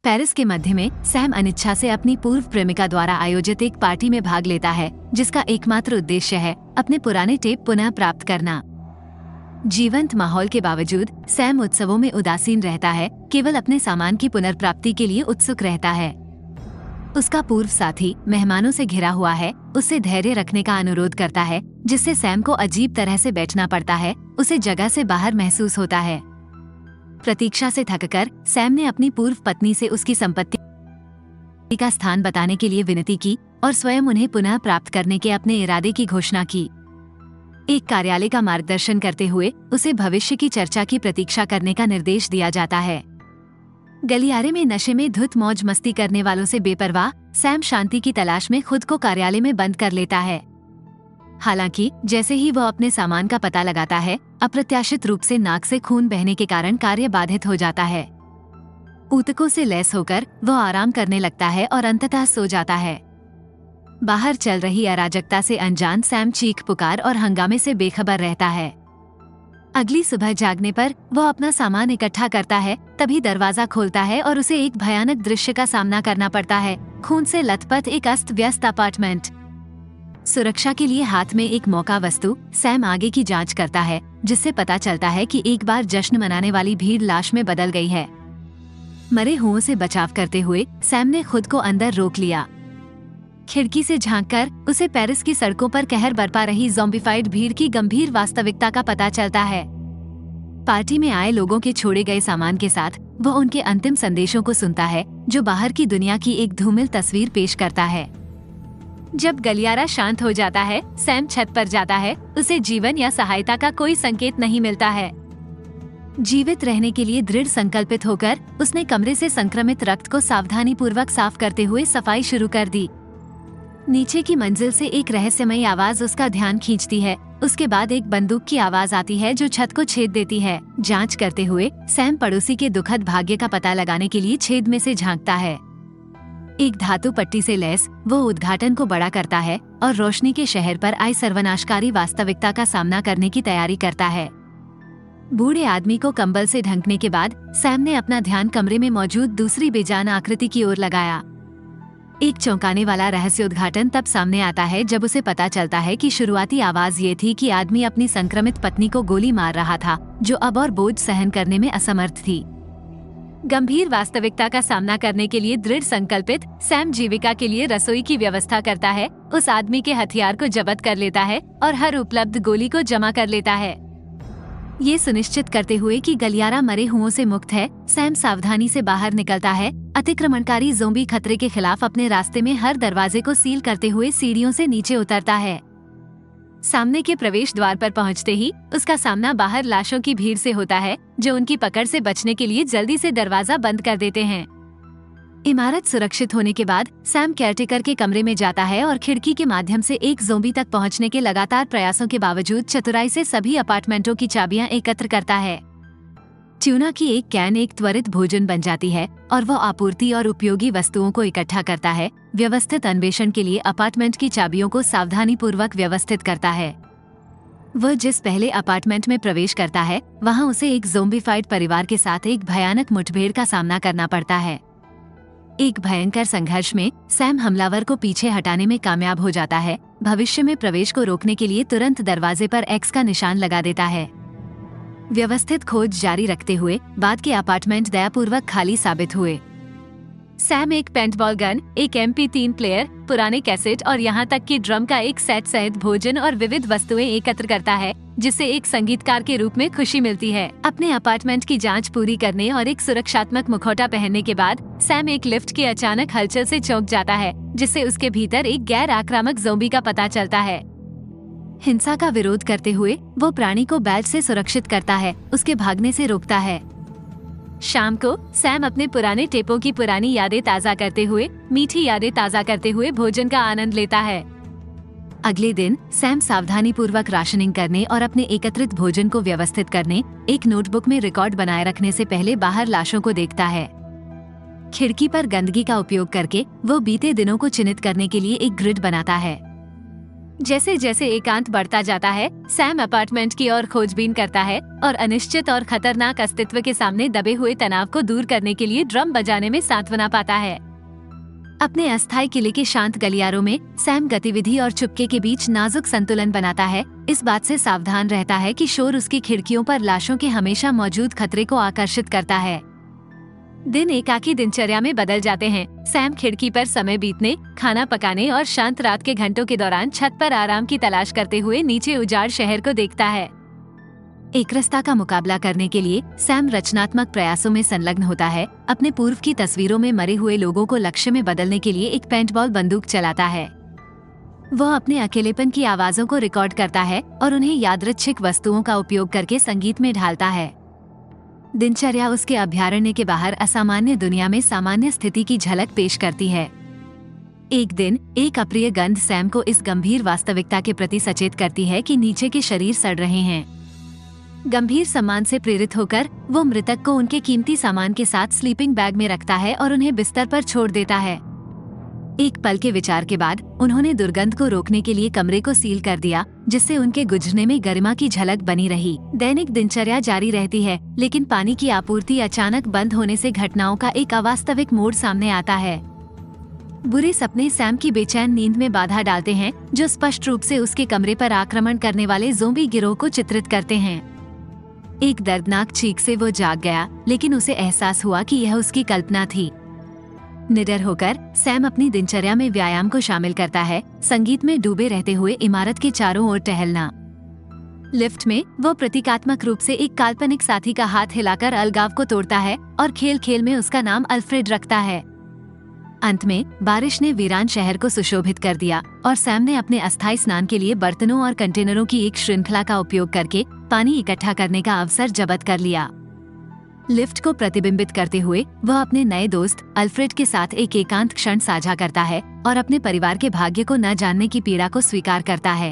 Paris के मध्य में Sam अनिच्छा से अपनी पूर्व प्रेमिका द्वारा आयोजित एक पार्टी में भाग लेता है, जिसका एकमात्र उद्देश्य है अपने पुराने टेप पुनः प्राप्त करना। जीवंत माहौल के बावजूद सैम उत्सवों में उदासीन रहता है, केवल अपने सामान की पुनर्प्राप्ति के लिए उत्सुक रहता है। उसका पूर्व साथी मेहमानों से घिरा हुआ है, उससे धैर्य रखने का अनुरोध करता है, जिससे सैम को अजीब तरह से बैठना पड़ता है, उसे जगह से बाहर महसूस होता है। प्रतीक्षा से थककर सैम ने अपनी पूर्व पत्नी से उसकी संपत्ति का स्थान बताने के लिए विनती की और स्वयं उन्हें पुनः प्राप्त करने के अपने इरादे की घोषणा की। एक कार्यालय का मार्गदर्शन करते हुए उसे भविष्य की चर्चा की प्रतीक्षा करने का निर्देश दिया जाता है। गलियारे में नशे में धुत मौज मस्ती करने वालों से बेपरवाह सैम शांति की तलाश में खुद को कार्यालय में बंद कर लेता है। हालांकि जैसे ही वह अपने सामान का पता लगाता है, अप्रत्याशित रूप से नाक से खून बहने के कारण कार्य बाधित हो जाता है। ऊतकों से लैस होकर वह आराम करने लगता है और अंततः सो जाता है। बाहर चल रही अराजकता से अनजान सैम चीख पुकार और हंगामे से बेखबर रहता है। अगली सुबह जागने पर वह अपना सामान इकट्ठा करता है, तभी दरवाजा खोलता है और उसे एक भयानक दृश्य का सामना करना पड़ता है। खून से लथपथ एक अस्त व्यस्त अपार्टमेंट। सुरक्षा के लिए हाथ में एक मौका वस्तु सैम आगे की जांच करता है, जिससे पता चलता है कि एक बार जश्न मनाने वाली भीड़ लाश में बदल गई है। मरे हुओं से बचाव करते हुए सैम ने खुद को अंदर रोक लिया। खिड़की से झांककर उसे पेरिस की सड़कों पर कहर बरपा रही ज़ॉम्बिफाइड भीड़ की गंभीर वास्तविकता का पता चलता है। पार्टी में आए लोगों के छोड़े गए सामान के साथ वह उनके अंतिम संदेशों को सुनता है, जो बाहर की दुनिया की एक धूमिल तस्वीर पेश करता है। जब गलियारा शांत हो जाता है, सैम छत पर जाता है। उसे जीवन या सहायता का कोई संकेत नहीं मिलता है। जीवित रहने के लिए दृढ़ संकल्पित होकर उसने कमरे से संक्रमित रक्त को सावधानी पूर्वक साफ करते हुए सफाई शुरू कर दी। नीचे की मंजिल से एक रहस्यमयी आवाज उसका ध्यान खींचती है। उसके बाद एक बंदूक की आवाज आती है जो छत को छेद देती है। जांच करते हुए सैम पड़ोसी के दुखद भाग्य का पता लगाने के लिए छेद में से झांकता है। एक धातु पट्टी से लैस वो उद्घाटन को बड़ा करता है और रोशनी के शहर पर आई सर्वनाशकारी वास्तविकता का सामना करने की तैयारी करता है। बूढ़े आदमी को कंबल से ढंकने के बाद सैम ने अपना ध्यान कमरे में मौजूद दूसरी बेजान आकृति की ओर लगाया। एक चौंकाने वाला रहस्य उद्घाटन तब सामने आता है जब उसे पता चलता है कि शुरुआती आवाज ये थी कि आदमी अपनी संक्रमित पत्नी को गोली मार रहा था, जो अब और बोझ सहन करने में असमर्थ थी। गंभीर वास्तविकता का सामना करने के लिए दृढ़ संकल्पित सैम जीविका के लिए रसोई की व्यवस्था करता है, उस आदमी के हथियार को जब्त कर लेता है और हर उपलब्ध गोली को जमा कर लेता है। ये सुनिश्चित करते हुए कि गलियारा मरे हुओं से मुक्त है, सैम सावधानी से बाहर निकलता है। अतिक्रमणकारी ज़ोंबी खतरे के खिलाफ अपने रास्ते में हर दरवाजे को सील करते हुए सीढ़ियों से नीचे उतरता है। सामने के प्रवेश द्वार पर पहुंचते ही उसका सामना बाहर लाशों की भीड़ से होता है, जो उनकी पकड़ से बचने के लिए जल्दी से दरवाजा बंद कर देते हैं। इमारत सुरक्षित होने के बाद सैम केयरटेकर के कमरे में जाता है और खिड़की के माध्यम से एक ज़ोंबी तक पहुंचने के लगातार प्रयासों के बावजूद चतुराई से सभी अपार्टमेंटों की चाबियां एकत्र करता है। ट्यूना की एक कैन एक त्वरित भोजन बन जाती है और वह आपूर्ति और उपयोगी वस्तुओं को इकट्ठा करता है। व्यवस्थित अन्वेषण के लिए अपार्टमेंट की चाबियों को सावधानी पूर्वक व्यवस्थित करता है। वह जिस पहले अपार्टमेंट में प्रवेश करता है, वहां उसे एक ज़ॉम्बिफाइड परिवार के साथ एक भयानक मुठभेड़ का सामना करना पड़ता है। एक भयंकर संघर्ष में सैम हमलावर को पीछे हटाने में कामयाब हो जाता है। भविष्य में प्रवेश को रोकने के लिए तुरंत दरवाजे पर एक्स का निशान लगा देता है। व्यवस्थित खोज जारी रखते हुए बाद के अपार्टमेंट दयापूर्वक खाली साबित हुए। सैम एक पेंटबॉल गन, एक MP3 प्लेयर, पुराने कैसेट और यहाँ तक कि ड्रम का एक सेट सहित भोजन और विविध वस्तुएं एकत्र करता है, जिससे एक संगीतकार के रूप में खुशी मिलती है। अपने अपार्टमेंट की जांच पूरी करने और एक सुरक्षात्मक मुखौटा पहनने के बाद सैम एक लिफ्ट की अचानक हलचल से चौंक जाता है, जिससे उसके भीतर एक गैर आक्रामक ज़ोंबी का पता चलता है। हिंसा का विरोध करते हुए वो प्राणी को बैज से सुरक्षित करता है, उसके भागने से रोकता है। शाम को सैम अपने पुराने टेपों की पुरानी यादें ताज़ा करते हुए, मीठी यादें ताज़ा करते हुए भोजन का आनंद लेता है। अगले दिन सैम सावधानी पूर्वक राशनिंग करने और अपने एकत्रित भोजन को व्यवस्थित करने एक नोटबुक में रिकॉर्ड बनाए रखने से पहले बाहर लाशों को देखता है। खिड़की पर गंदगी का उपयोग करके वो बीते दिनों को चिन्हित करने के लिए एक ग्रिड बनाता है। जैसे जैसे एकांत बढ़ता जाता है, सैम अपार्टमेंट की ओर खोजबीन करता है और अनिश्चित और खतरनाक अस्तित्व के सामने दबे हुए तनाव को दूर करने के लिए ड्रम बजाने में सांत्वना पाता है। अपने अस्थायी किले के शांत गलियारों में सैम गतिविधि और चुपके के बीच नाजुक संतुलन बनाता है। इस बात से सावधान रहता है कि शोर उसकी खिड़कियों पर लाशों के हमेशा मौजूद खतरे को आकर्षित करता है। दिन एकाकी दिनचर्या में बदल जाते हैं। सैम खिड़की पर समय बीतने, खाना पकाने और शांत रात के घंटों के दौरान छत पर आराम की तलाश करते हुए नीचे उजाड़ शहर को देखता है। एकरसता का मुकाबला करने के लिए सैम रचनात्मक प्रयासों में संलग्न होता है। अपने पूर्व की तस्वीरों में मरे हुए लोगों को लक्ष्य में बदलने के लिए एक पेंटबॉल बंदूक चलाता है। वह अपने अकेलेपन की आवाजों को रिकॉर्ड करता है और उन्हें यादृच्छिक वस्तुओं का उपयोग करके संगीत में ढालता है। दिनचर्या उसके अभयारण्य के बाहर असामान्य दुनिया में सामान्य स्थिति की झलक पेश करती है। एक दिन एक अप्रिय गंध सैम को इस गंभीर वास्तविकता के प्रति सचेत करती है कि नीचे के शरीर सड़ रहे हैं। गंभीर सम्मान से प्रेरित होकर वो मृतक को उनके कीमती सामान के साथ स्लीपिंग बैग में रखता है और उन्हें बिस्तर पर छोड़ देता है। एक पल के विचार के बाद उन्होंने दुर्गंध को रोकने के लिए कमरे को सील कर दिया, जिससे उनके गुजरने में गरिमा की झलक बनी रही। दैनिक दिनचर्या जारी रहती है, लेकिन पानी की आपूर्ति अचानक बंद होने से घटनाओं का एक अवास्तविक मोड़ सामने आता है। बुरे सपने सैम की बेचैन नींद में बाधा डालते हैं, जो स्पष्ट रूप से उसके कमरे पर आक्रमण करने वाले ज़ोंबी गिरोह को चित्रित करते हैं। एक दर्दनाक चीख से वो जाग गया, लेकिन उसे एहसास हुआ कि यह उसकी कल्पना थी। निडर होकर सैम अपनी दिनचर्या में व्यायाम को शामिल करता है, संगीत में डूबे रहते हुए इमारत के चारों ओर टहलना। लिफ्ट में वो प्रतीकात्मक रूप से एक काल्पनिक साथी का हाथ हिलाकर अलगाव को तोड़ता है और खेल खेल में उसका नाम अल्फ्रेड रखता है। अंत में बारिश ने वीरान शहर को सुशोभित कर दिया और सैम ने अपने अस्थायी स्नान के लिए बर्तनों और कंटेनरों की एक श्रृंखला का उपयोग करके पानी इकट्ठा करने का अवसर जब्त कर लिया। लिफ्ट को प्रतिबिंबित करते हुए वह अपने नए दोस्त अल्फ्रेड के साथ एक एकांत क्षण साझा करता है और अपने परिवार के भाग्य को न जानने की पीड़ा को स्वीकार करता है।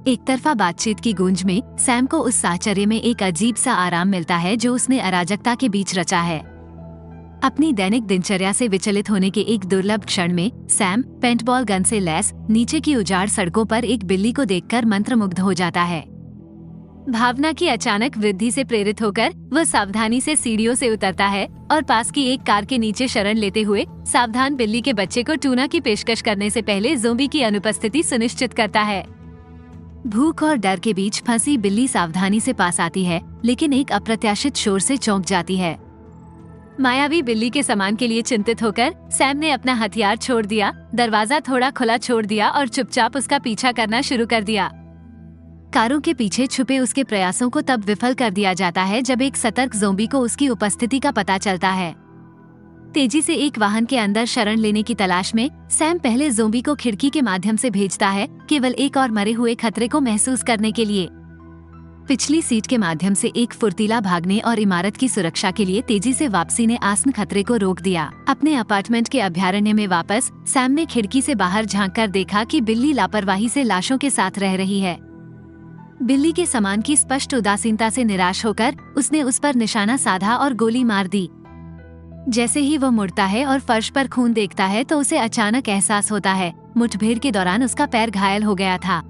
एक तरफा बातचीत की गूंज में सैम को उस साहचर्य में एक अजीब सा आराम मिलता है जो उसने अराजकता के बीच रचा है। अपनी दैनिक दिनचर्या से विचलित होने के एक दुर्लभ क्षण में सैम पेंटबॉल गन से लैस नीचे की उजाड़ सड़कों पर एक बिल्ली को देखकर मंत्रमुग्ध हो जाता है। भावना की अचानक वृद्धि से प्रेरित होकर वह सावधानी से सीढ़ियों से उतरता है और पास की एक कार के नीचे शरण लेते हुए सावधान बिल्ली के बच्चे को टूना की पेशकश करने से पहले ज़ोंबी की अनुपस्थिति सुनिश्चित करता है। भूख और डर के बीच फंसी बिल्ली सावधानी से पास आती है, लेकिन एक अप्रत्याशित शोर से चौंक जाती है। मायावी बिल्ली के सामान के लिए चिंतित होकर सैम ने अपना हथियार छोड़ दिया, दरवाजा थोड़ा खुला छोड़ दिया और चुपचाप उसका पीछा करना शुरू कर दिया। कारों के पीछे छुपे उसके प्रयासों को तब विफल कर दिया जाता है जब एक सतर्क ज़ोंबी को उसकी उपस्थिति का पता चलता है। तेजी से एक वाहन के अंदर शरण लेने की तलाश में सैम पहले ज़ोंबी को खिड़की के माध्यम से भेजता है, केवल एक और मरे हुए खतरे को महसूस करने के लिए। पिछली सीट के माध्यम से एक फुर्तीला भागने और इमारत की सुरक्षा के लिए तेजी से वापसी ने आसन खतरे को रोक दिया। अपने अपार्टमेंट के अभयारण्य में वापस सैम ने खिड़की से बाहर झांककर देखा कि बिल्ली लापरवाही से लाशों के साथ रह रही है। बिल्ली के सामान की स्पष्ट उदासीनता से निराश होकर उसने उस पर निशाना साधा और गोली मार दी। जैसे ही वह मुड़ता है और फर्श पर खून देखता है तो उसे अचानक एहसास होता है मुठभेड़ के दौरान उसका पैर घायल हो गया था।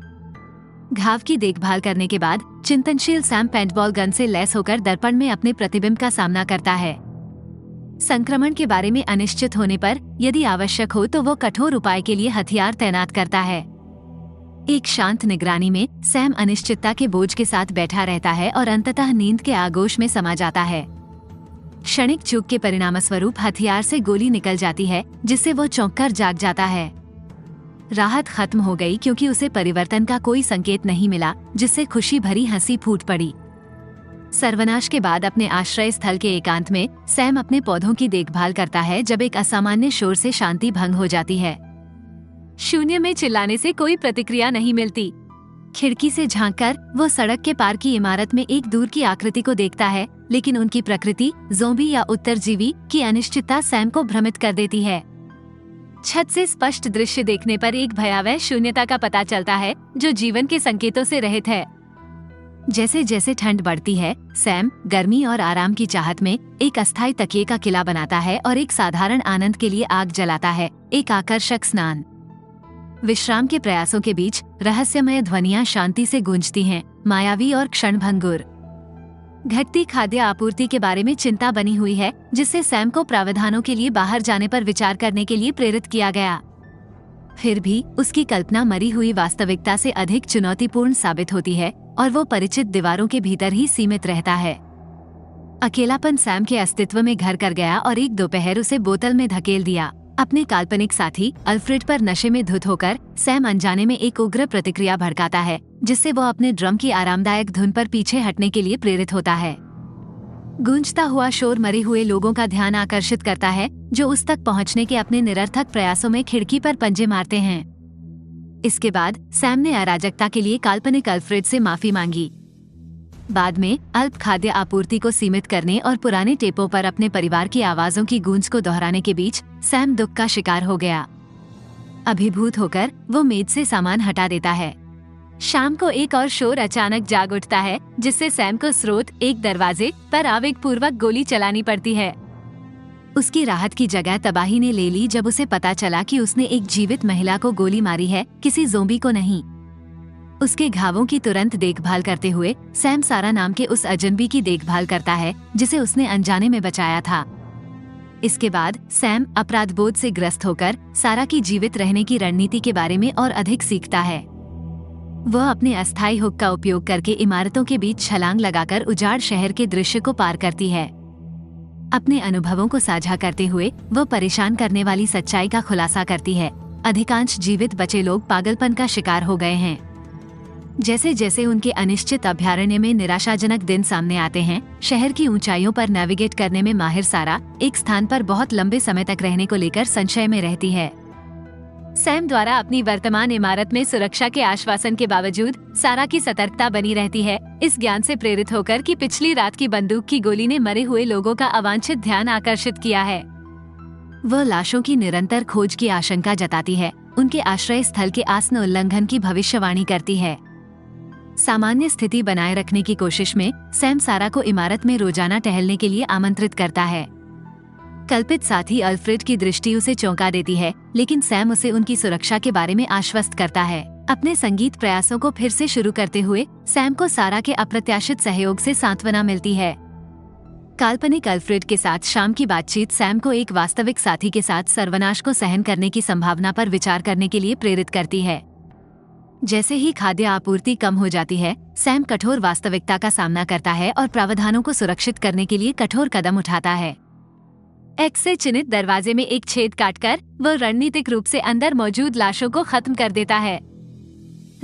घाव की देखभाल करने के बाद चिंतनशील सैम पेंटबॉल गन से लैस होकर दर्पण में अपने प्रतिबिंब का सामना करता है। संक्रमण के बारे में अनिश्चित होने पर यदि आवश्यक हो तो वो कठोर उपाय के लिए हथियार तैनात करता है। एक शांत निगरानी में सैम अनिश्चितता के बोझ के साथ बैठा रहता है और अंततः नींद के आगोश में समा जाता है। क्षणिक चूक के परिणामस्वरूप हथियार से गोली निकल जाती है, जिससे वो चौंककर जाग जाता है। राहत खत्म हो गई क्योंकि उसे परिवर्तन का कोई संकेत नहीं मिला, जिससे खुशी भरी हंसी फूट पड़ी। सर्वनाश के बाद अपने आश्रय स्थल के एकांत में सैम अपने पौधों की देखभाल करता है जब एक असामान्य शोर से शांति भंग हो जाती है। शून्य में चिल्लाने से कोई प्रतिक्रिया नहीं मिलती। खिड़की से झांककर वो सड़क के पार की इमारत में एक दूर की आकृति को देखता है, लेकिन उनकी प्रकृति ज़ोंबी या उत्तरजीवी की अनिश्चितता सैम को भ्रमित कर देती है। छत से स्पष्ट दृश्य देखने पर एक भयावह शून्यता का पता चलता है जो जीवन के संकेतों से रहित है। जैसे जैसे ठंड बढ़ती है, सैम गर्मी और आराम की चाहत में एक अस्थायी तकिए का किला बनाता है और एक साधारण आनंद के लिए आग जलाता है, एक आकर्षक स्नान। विश्राम के प्रयासों के बीच रहस्यमय ध्वनियां शांति से गूंजती हैं, मायावी और क्षणभंगुर। घटती खाद्य आपूर्ति के बारे में चिंता बनी हुई है, जिससे सैम को प्रावधानों के लिए बाहर जाने पर विचार करने के लिए प्रेरित किया गया। फिर भी उसकी कल्पना मरी हुई वास्तविकता से अधिक चुनौतीपूर्ण साबित होती है और वो परिचित दीवारों के भीतर ही सीमित रहता है। अकेलापन सैम के अस्तित्व में घर कर गया और एक दोपहर उसे बोतल में धकेल दिया। अपने काल्पनिक साथी अल्फ्रेड पर नशे में धुत होकर सैम अनजाने में एक उग्र प्रतिक्रिया भड़काता है, जिससे वो अपने ड्रम की आरामदायक धुन पर पीछे हटने के लिए प्रेरित होता है। गूंजता हुआ शोर मरे हुए लोगों का ध्यान आकर्षित करता है, जो उस तक पहुंचने के अपने निरर्थक प्रयासों में खिड़की पर पंजे मारते हैं। इसके बाद सैम ने अराजकता के लिए काल्पनिक अल्फ्रेड से माफी मांगी। बाद में अल्प खाद्य आपूर्ति को सीमित करने और पुराने टेपों पर अपने परिवार की आवाजों की गूंज को दोहराने के बीच सैम दुख का शिकार हो गया। अभिभूत होकर वो मेज से सामान हटा देता है। शाम को एक और शोर अचानक जाग उठता है, जिससे सैम को स्रोत एक दरवाजे पर आवेगपूर्वक गोली चलानी पड़ती है। उसकी राहत की जगह तबाही ने ले ली जब उसे पता चला कि उसने एक जीवित महिला को गोली मारी है, किसी ज़ोंबी को नहीं। उसके घावों की तुरंत देखभाल करते हुए सैम सारा नाम के उस अजनबी की देखभाल करता है, जिसे उसने अनजाने में बचाया था। इसके बाद सैम अपराधबोध से ग्रस्त होकर सारा की जीवित रहने की रणनीति के बारे में और अधिक सीखता है। वह अपने अस्थायी हुक का उपयोग करके इमारतों के बीच छलांग लगाकर उजाड़ शहर के दृश्य को पार करती है। अपने अनुभवों को साझा करते हुए वह परेशान करने वाली सच्चाई का खुलासा करती है। अधिकांश जीवित बचे लोग पागलपन का शिकार हो गए हैं। जैसे जैसे उनके अनिश्चित अभयारण्य में निराशाजनक दिन सामने आते हैं, शहर की ऊंचाइयों पर नेविगेट करने में माहिर सारा एक स्थान पर बहुत लंबे समय तक रहने को लेकर संशय में रहती है। सैम द्वारा अपनी वर्तमान इमारत में सुरक्षा के आश्वासन के बावजूद सारा की सतर्कता बनी रहती है, इस ज्ञान से प्रेरित होकर कि पिछली रात की बंदूक की गोली ने मरे हुए लोगों का अवांछित ध्यान आकर्षित किया है। वह लाशों की निरंतर खोज की आशंका जताती है, उनके आश्रय स्थल के आसन्न उल्लंघन की भविष्यवाणी करती है। सामान्य स्थिति बनाए रखने की कोशिश में सैम सारा को इमारत में रोजाना टहलने के लिए आमंत्रित करता है। कल्पित साथी अल्फ्रेड की दृष्टि उसे चौंका देती है, लेकिन सैम उसे उनकी सुरक्षा के बारे में आश्वस्त करता है। अपने संगीत प्रयासों को फिर से शुरू करते हुए सैम को सारा के अप्रत्याशित सहयोग से सांत्वना मिलती है। काल्पनिक अल्फ्रेड के साथ शाम की बातचीत सैम को एक वास्तविक साथी के साथ सर्वनाश को सहन करने की संभावना पर विचार करने के लिए प्रेरित करती है। जैसे ही खाद्य आपूर्ति कम हो जाती है, सैम कठोर वास्तविकता का सामना करता है और प्रावधानों को सुरक्षित करने के लिए कठोर कदम उठाता है। एक्स से चिन्हित दरवाजे में एक छेद काटकर वह रणनीतिक रूप से अंदर मौजूद लाशों को खत्म कर देता है।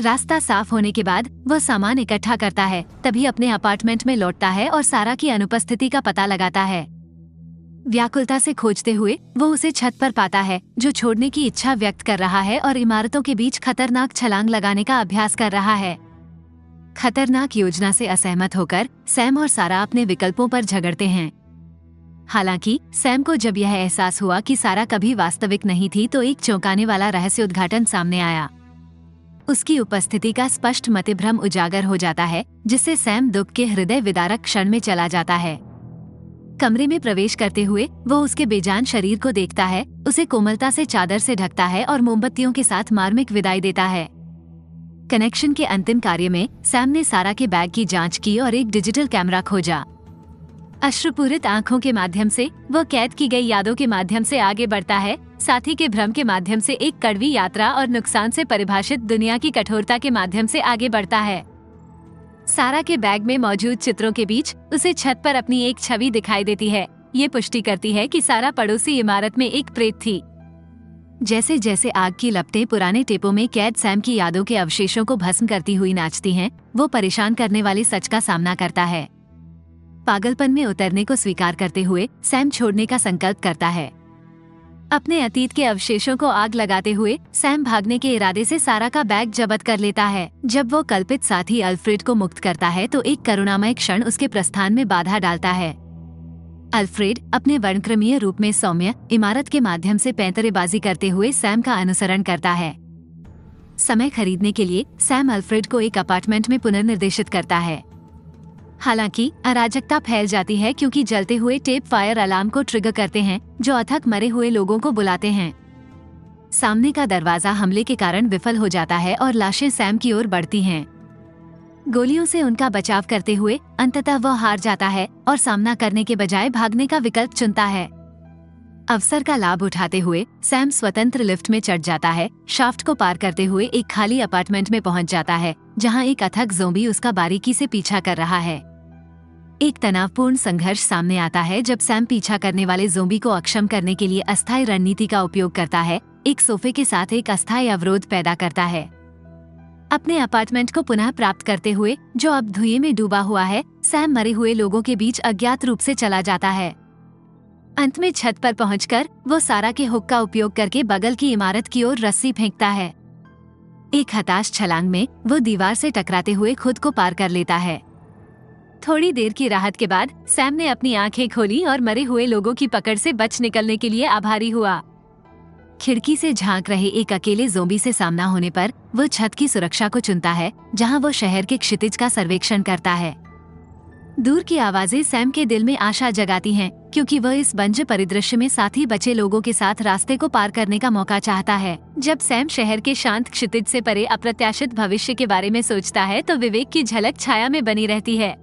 रास्ता साफ होने के बाद वह सामान इकट्ठा करता है, तभी अपने अपार्टमेंट में लौटता है और सारा की अनुपस्थिति का पता लगाता है। व्याकुलता से खोजते हुए वो उसे छत पर पाता है, जो छोड़ने की इच्छा व्यक्त कर रहा है और इमारतों के बीच खतरनाक छलांग लगाने का अभ्यास कर रहा है। खतरनाक योजना से असहमत होकर सैम और सारा अपने विकल्पों पर झगड़ते हैं। हालांकि सैम को जब यह एहसास हुआ कि सारा कभी वास्तविक नहीं थी, तो एक चौंकाने वाला रहस्य उद्घाटन सामने आया। उसकी उपस्थिति का स्पष्ट मतिभ्रम उजागर हो जाता है, जिससे सैम दुख के हृदय विदारक क्षण में चला जाता है। कमरे में प्रवेश करते हुए वो उसके बेजान शरीर को देखता है, उसे कोमलता से चादर से ढकता है और मोमबत्तियों के साथ मार्मिक विदाई देता है। कनेक्शन के अंतिम कार्य में सैम ने सारा के बैग की जांच की और एक डिजिटल कैमरा खोजा। अश्रुपूरित आंखों के माध्यम से वह कैद की गई यादों के माध्यम से आगे बढ़ता है, साथी के भ्रम के माध्यम से एक कड़वी यात्रा और नुकसान से परिभाषित दुनिया की कठोरता के माध्यम से आगे बढ़ता है। सारा के बैग में मौजूद चित्रों के बीच उसे छत पर अपनी एक छवि दिखाई देती है। ये पुष्टि करती है कि सारा पड़ोसी इमारत में एक प्रेत थी। जैसे जैसे आग की लपटें पुराने टेपों में कैद सैम की यादों के अवशेषों को भस्म करती हुई नाचती हैं, वो परेशान करने वाले सच का सामना करता है। पागलपन में उतरने को स्वीकार करते हुए सैम छोड़ने का संकल्प करता है। अपने अतीत के अवशेषों को आग लगाते हुए सैम भागने के इरादे से सारा का बैग जब्त कर लेता है। जब वो कल्पित साथी अल्फ्रेड को मुक्त करता है, तो एक करुणामय क्षण उसके प्रस्थान में बाधा डालता है। अल्फ्रेड अपने वर्णक्रमीय रूप में सौम्य इमारत के माध्यम से पैंतरेबाजी करते हुए सैम का अनुसरण करता है। समय खरीदने के लिए सैम अल्फ्रेड को एक अपार्टमेंट में पुनर्निर्देशित करता है। हालांकि अराजकता फैल जाती है, क्योंकि जलते हुए टेप फायर अलार्म को ट्रिगर करते हैं, जो अथक मरे हुए लोगों को बुलाते हैं। सामने का दरवाजा हमले के कारण विफल हो जाता है और लाशें सैम की ओर बढ़ती हैं। गोलियों से उनका बचाव करते हुए अंततः वह हार जाता है और सामना करने के बजाय भागने का विकल्प चुनता है। अवसर का लाभ उठाते हुए सैम स्वतंत्र लिफ्ट में चढ़ जाता है, शाफ्ट को पार करते हुए एक खाली अपार्टमेंट में पहुंच जाता है, जहां एक अथक ज़ोंबी उसका बारीकी से पीछा कर रहा है। एक तनावपूर्ण संघर्ष सामने आता है जब सैम पीछा करने वाले ज़ोंबी को अक्षम करने के लिए अस्थायी रणनीति का उपयोग करता है, एक सोफे के साथ एक अस्थायी अवरोध पैदा करता है। अपने अपार्टमेंट को पुनः प्राप्त करते हुए, जो अब धुएं में डूबा हुआ है, सैम मरे हुए लोगों के बीच अज्ञात रूप से चला जाता है। अंत में छत पर पहुंचकर वो सारा के हुक का उपयोग करके बगल की इमारत की ओर रस्सी फेंकता है। एक हताश छलांग में वो दीवार से टकराते हुए खुद को पार कर लेता है। थोड़ी देर की राहत के बाद सैम ने अपनी आंखें खोली और मरे हुए लोगों की पकड़ से बच निकलने के लिए आभारी हुआ। खिड़की से झांक रहे एक अकेले ज़ोंबी से सामना होने पर वो छत की सुरक्षा को चुनता है, जहां वो शहर के क्षितिज का सर्वेक्षण करता है। दूर की आवाजें सैम के दिल में आशा जगाती हैं, क्योंकि वह इस बंजर परिदृश्य में साथी बचे लोगों के साथ रास्ते को पार करने का मौका चाहता है। जब सैम शहर के शांत क्षितिज से परे अप्रत्याशित भविष्य के बारे में सोचता है तो विवेक की झलक छाया में बनी रहती है।